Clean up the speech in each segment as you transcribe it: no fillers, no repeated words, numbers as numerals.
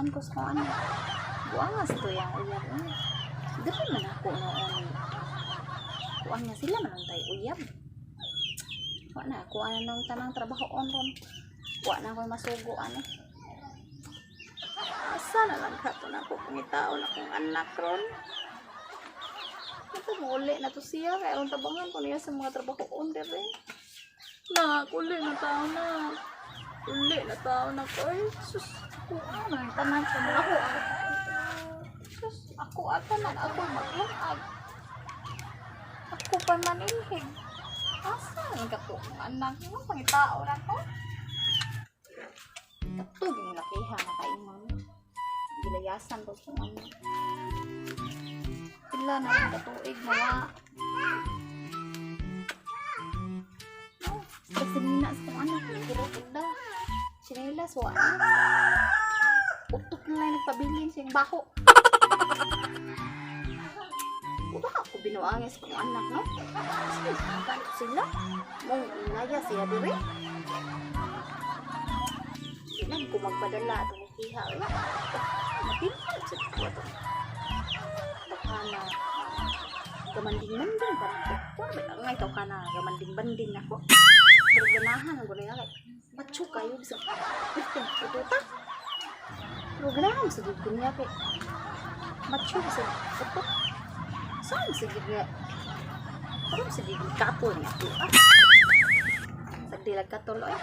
layasan ko sa ano. Buangas to yang uyab. Dili man ako noon. Kuan nga sila man tay uyab. Wa na ako nang tanang trabaho ron. Wa na ko masugo ano. Asa na lang kato na ako pangitaon akong anak ron. Ito muli na to siya kaya ang tabangan ko niya sa mga trabaho dire. Na, uli na tao na. Uli na tao na ko. Ay, sus, ako ano, tanan sa mga ako. Sus, ako atanan, ako maglangag. Ako pa manilhig. Asa, ang kato, anak mo, pangitao na ko. Katog yung lakiha na kaimon. Gilayasan ko sa ano. Pila na yung katuig na Pasinina sa kung anak, nagkirotog na. Sinelas, wala. Utok na lang nagpabilin siyang bako. Utok ako binuangis kung anak, no? Sige, ganito sila. Mong inaya siya dire. Sinan ko magpadala ito ni Kiha. Matinhal sa kuwa ito. Takana. Gamanding-manding parang doktor. Ngay ito ka na, gamanding-banding ako. Pero ganahan ang gulay alay. Macho kayo sa pututa. Pero ganahan sa gud niya kay macho sa putot. Saan sa gid nga? Parang sa gid katol niya ko. Sa dilag katol ay.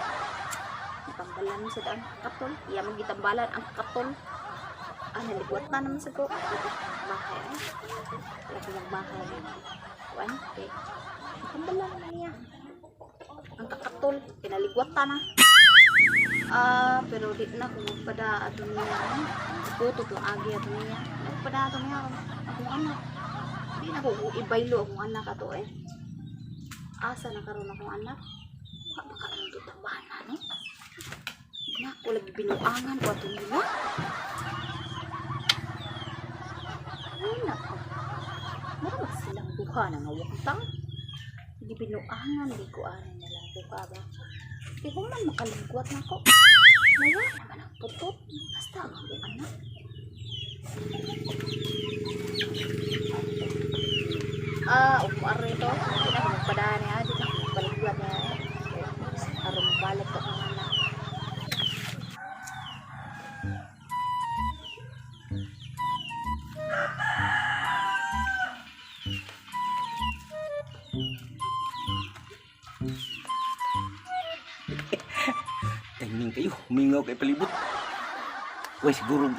Tambalan sa daan katol. Iya man gitambalan ang katol. Nalibuat na naman sa ko. Bahay ay. Lagi ng bahay. Kuan kay tambalan na niya. Ang kakatol, kinaligwatan na. Pero di na kung magpada ato niya. Puto itong agi ato niya. Magpada ato niya akong anak. Di na ko ibaylo akong anak ato eh. Asa na karoon akong anak. Baka anong tutabahan na, no? Na, ko lagi binuangan ko ato niya. Ay, nako. Marami silang duha na ngawantang. Hindi binuangan, hindi ko anin nila. Duha ba? Di ko man makaligwat na ko. Maya naman ang putot. Basta ang akong anak. Umar ito. Hindi na magpadaan niya. Hindi na magpaligwat niya. Harong balik ko ang anak. Timing kayo, humingaw kay palibot. Uy, siguro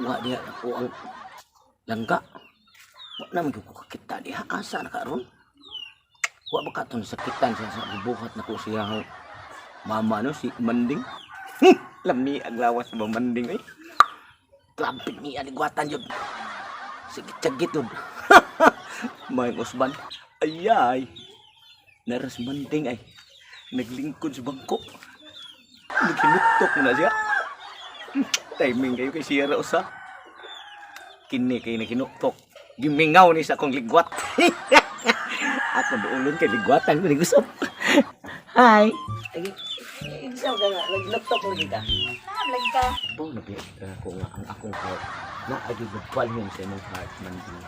wa dia ako ang langka. Wa naman ko kakita diha. Asa na karon? Wa ba ka itong sakitan siya sa bubuhat na ko siya mama no, si Manding. Lami ang lawas sa Manding eh. Klampit niya aligwatan yun. Sigit-sagit yun. May usban. Ayay. Naras Manding ay. Naglingkod sa bangko. Nagkinutok na siya. Timing kayo kay siya raw sa. Kini kayo nakinutok. Gimingaw ni sa akong ligwat. Ako doon kay ligwatan ko ni Gusop. Hi. Isaw ka nga. Nagnutok lagi ka. Nablag ka. Oh, nablag ka ako nga. Ang akong heart. Naagigugpal yun sa imong heart man din.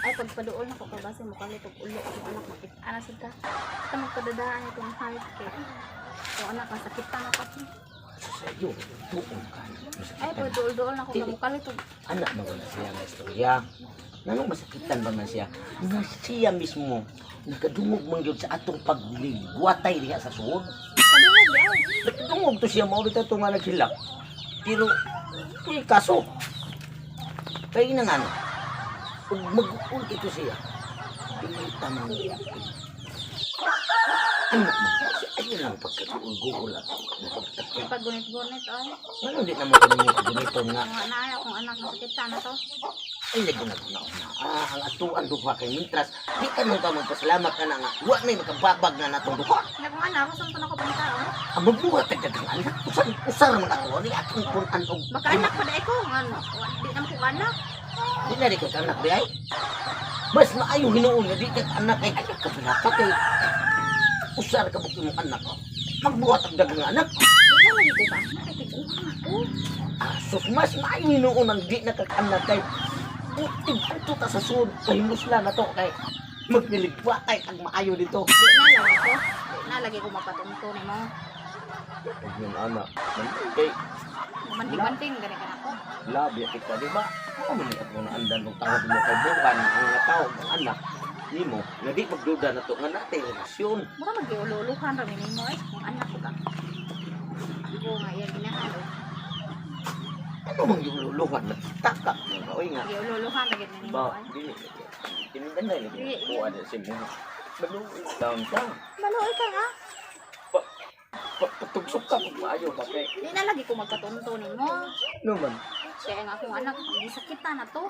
Ay, pagpadool na ko kabase mo kami itong ulo ang anak makit. Anasig ka. Ito magpadadaan itong heart care. So anak, masakitan na kasi. Sa'yo, buong ka. Ay, pagpadool na ko kamukali itong. Anak mo na siya na istorya. Nanong masakitan ba man siya? Na siya mismo, nakadungog man yun sa atong pagligwatay diha sa suod. Kadungog yan. Nakadungog to siya, maurita ito nga naghilak. Pero, may kaso. Kaya na nga no. Pag mag-uul ito siya, pinita man niya. Anak mo, ayun lang pagkatuul-guul ako. Pag gunit-gunit, ay. Ano hindi naman kami mo ganito nga. Mga naayaw kung anak masakitan na to. Ay, naguna-guna na. Ang atuan duha kay Mintras, di ka nung ka magpasalamat ka na nga. Huwag na yung magkababag na natong duha. Nagong anak, kung saan ko pang tao? Ang magbuhat nagdagang anak. Usar man ako, ni akong punan og. Baka anak pa dahil ko, ano, di naman ko anak. Di na di ka anak di ay. Mas maayo hinuon nga, di ka anak ay kabilaka kay. Usar ka bukti mong anak ko. magbuhat ang dagang anak. Di na lagi ko ka. Nakitiguan ako. Sus, mas maayo noon ang di nakakanak kay buting ito ta sa sud kahimusla na to kay magniligwa kay kag maayo dito. Di na lagi ko. Di na lagi ko mapatunto ni mo. Huwag yung anak, kay Manting-manting, gani ka na ako. labi kita, di ba? Ako man ako na andan ng tawag mo kay bukan ang nga tao ang anak nimo nga di magduda na to nga natin relasyon. Mura mag-iululuhan rami ni mo kung anak ko ka. Ako nga yan ginahalo. Ano mang yung luluhan na taka nga kaoy nga. Mag-iululuhan lagi ni mo Ba, di tinigan na lagi ko ada si mo. Baluwi lang ka. Maluoy ka nga. Patugsok ka kung maayo ka kay. Di na lagi ko magpatunto ni mo. No man. Kaya nga akong anak, hindi sakita na to.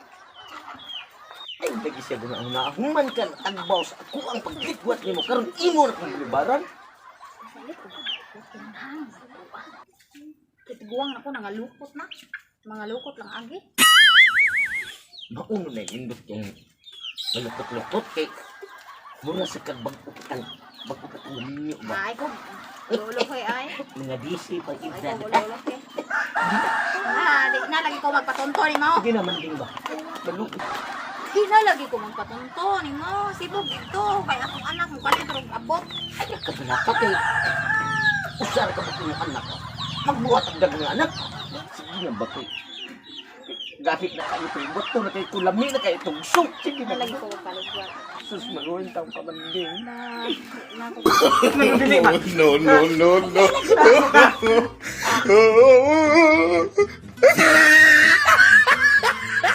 Ay, lagi siya guna human ka tagbaw sa ako ang pagligwat nimo karon imo na kong libaran. Salit ko. Kunhang. Kitiguang ako nangalukot na. Mga lukot lang agi. Mauno na indot yung malukot-lukot kay mura sa kagbag-upatan ninyo ba? Ay ko. Lolo ko ay. Mga DC pag Ay ibdan. ko lolo ko. Di na lagi ko magpatunto ni mo. Hindi naman din ba? Malukot. Di na lagi ko magpatunto ni mo. Sibog dito. Kaya akong anak mo kalitrog abot. Ay, nakabalaka kay usar ka ba yung anak ko? Magbuhat ang dagang anak. Sige nga ba kay gahit na kayo kay buto na kay kulami na kay tugsok. Sige Di na na lagi ko magpaligwat. sus maluin taong kamanding. Na ko. Nagdili ba? No, no, no, no. Tago ka.